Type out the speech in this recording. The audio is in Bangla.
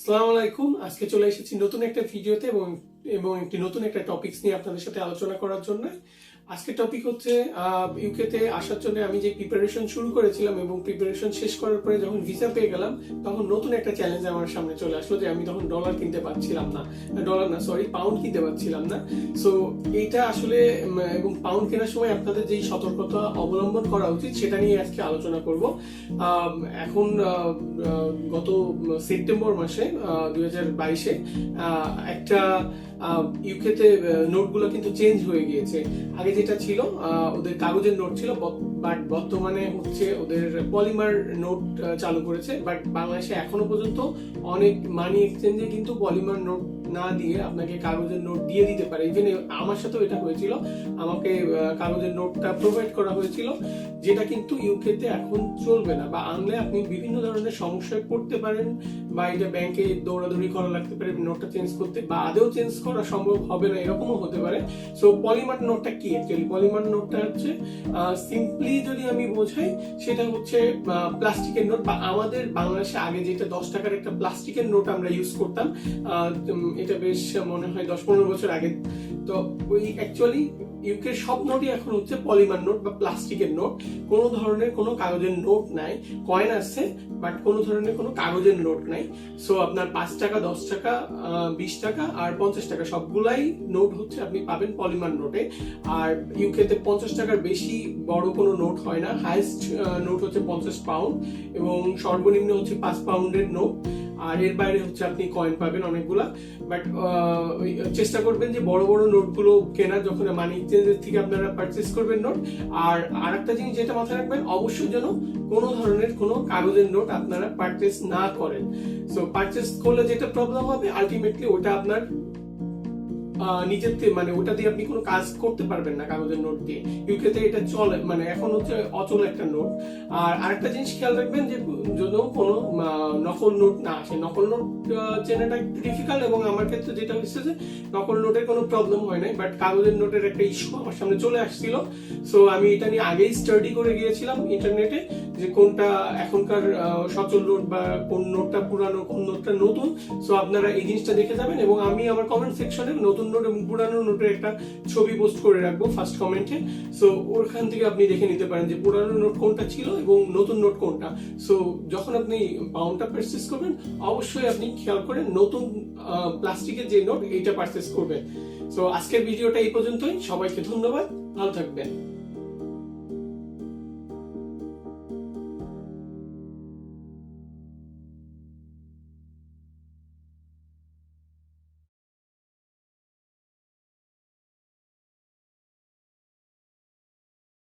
আসসালামু আলাইকুম। আজকে চলে এসেছি নতুন একটা ভিডিওতে এবং একটি নতুন একটা টপিকস নিয়ে আপনাদের সাথে আলোচনা করার জন্য। আজকের টপিক হচ্ছে ইউকেতে আসার জন্য আমি যে প্রিপারেশন শুরু করেছিলাম এবং প্রিপারেশন শেষ করার পরে যখন ভিসা পেয়ে গেলাম তখন নতুন একটা চ্যালেঞ্জ আমার সামনে চলে আসলো যে আমি তখন ডলার কিনতে পারছিলাম না, পাউন্ড কিনতে পারছিলাম না। সো এইটা আসলে এবং পাউন্ড কেনার সময় আপনাদের যেই সতর্কতা অবলম্বন করা উচিত সেটা নিয়ে আজকে আলোচনা করব। এখন গত সেপ্টেম্বর মাসে 2022-এ একটা ইউকেতে নোটগুলো কিন্তু চেঞ্জ হয়ে গিয়েছে। আগে যেটা ছিল ওদের কাগজের নোট ছিল, বাট বর্তমানে হচ্ছে ওদের পলিমার নোট চালু করেছে। বাট বাংলাদেশে এখনো পর্যন্ত অনেক মানি এক্সচেঞ্জে কিন্তু পলিমার নোট না দিয়ে আপনাকে কাগজের নোট দিয়ে দিতে পারে। ইভেন আমার সাথেও এটা হয়েছিল, আমাকে কাগজের নোটটা প্রোভাইড করা হয়েছিল, যেটা কিন্তু ইউকেতে এখন চলবে না, বা আনলে আপনি বিভিন্ন ধরনের সমস্যায় পড়তে পারেন, বা এটা ব্যাংকে দৌড়াদৌড়ি করা লাগতে পারে নোটটা চেঞ্জ করতে, বা আদেও চেঞ্জ করা সম্ভব হবে না, এরকমও হতে পারে। সো পলিমার নোটটা কি অ্যাকচুয়ালি? পলিমার নোটটা হচ্ছে সিম্পলি যদি আমি বোঝাই, সেটা হচ্ছে প্লাস্টিকের নোট, বা আমাদের বাংলাদেশে আগে যেটা 10 টাকার একটা প্লাস্টিকের নোট আমরা ইউজ করতাম, এটা বেশ মনে হয় 10-15 বছর আগে। তো ওই অ্যাকচুয়ালি ইউকের সব নোটই এখন হচ্ছে পলিমার নোট বা প্লাস্টিকের নোট। কোনো ধরনের কোনো কাগজের নোট নাই। কয়েন আছে বাট কোনো ধরনের কোনো কাগজের নোট নাই। সো আপনার 5 টাকা, 10 টাকা, 20 টাকা আর 50 টাকা সবগুলাই নোট হচ্ছে আপনি পাবেন পলিমার নোটে। আর ইউকেতে 50 টাকার বেশি বড় কোনো নোট হয় না। হাইয়েস্ট নোট হচ্ছে 50 পাউন্ড এবং সর্বনিম্ন হচ্ছে 5 পাউন্ডের নোট। আর এর বাইরে হচ্ছে আপনি কয়েন পাবেন অনেকগুলা। বাট চেষ্টা করবেন যে বড় বড় নোটগুলো কেনার, যখন মানি এক্সচেঞ্জের থেকে আপনারা পারচেস করবেন নোট। আর আরেকটা জিনিস যেটা মাথায় রাখবেন, অবশ্যই যেন কোনো ধরনের কোনো কাগজের নোট আপনারা পারচেস না করেন। সো পারচেস করলে যেটা প্রবলেম হবে, আলটিমেটলি ওটা আপনার নিজের মানে ওটা দিয়ে আপনি কোনো কাজ করতে পারবেন না কাগজের নোট দিয়ে। ইউকেতে এটা চলে, মানে এখন হচ্ছে অচল একটা নোট। আর আরেকটা জিনিস খেয়াল রাখবেন যে যেন কোনো নকল নোট না আসে। নকল নোট চেনাটা একটু ডিফিকাল্ট, এবং আমার ক্ষেত্রে যেটা হচ্ছে যে নকল নোটের কোনো প্রবলেম হয় নাই, বাট কাগজের নোটের একটা ইস্যু আমার সামনে চলে আসছিল। সো আমি এটা নিয়ে আগেই স্টাডি করে গিয়েছিলাম ইন্টারনেটে, যে কোনটা এখনকার সচল নোট, বা কোন নোটটা পুরানো, কোন নোটটা নতুন। সো আপনারা এই জিনিসটা দেখে যাবেন, এবং আমি আমার কমেন্ট সেকশনে নতুন নোট এবং পুরানো নোটের একটা ছবি পোস্ট করে রাখবো ফার্স্ট কমেন্টে। সো ওখান থেকে আপনি দেখে নিতে পারেন যে পুরানো নোট কোনটা ছিল এবং নতুন নোট কোনটা। সো যখন আপনি পাউন্ডটা পারচেস করবেন, অবশ্যই আপনি খেয়াল করেন নতুন প্লাস্টিকের যে নোট এইটা পারচেস করবেন। সো আজকের ভিডিওটা এই পর্যন্তই। সবাইকে ধন্যবাদ, ভালো থাকবেন।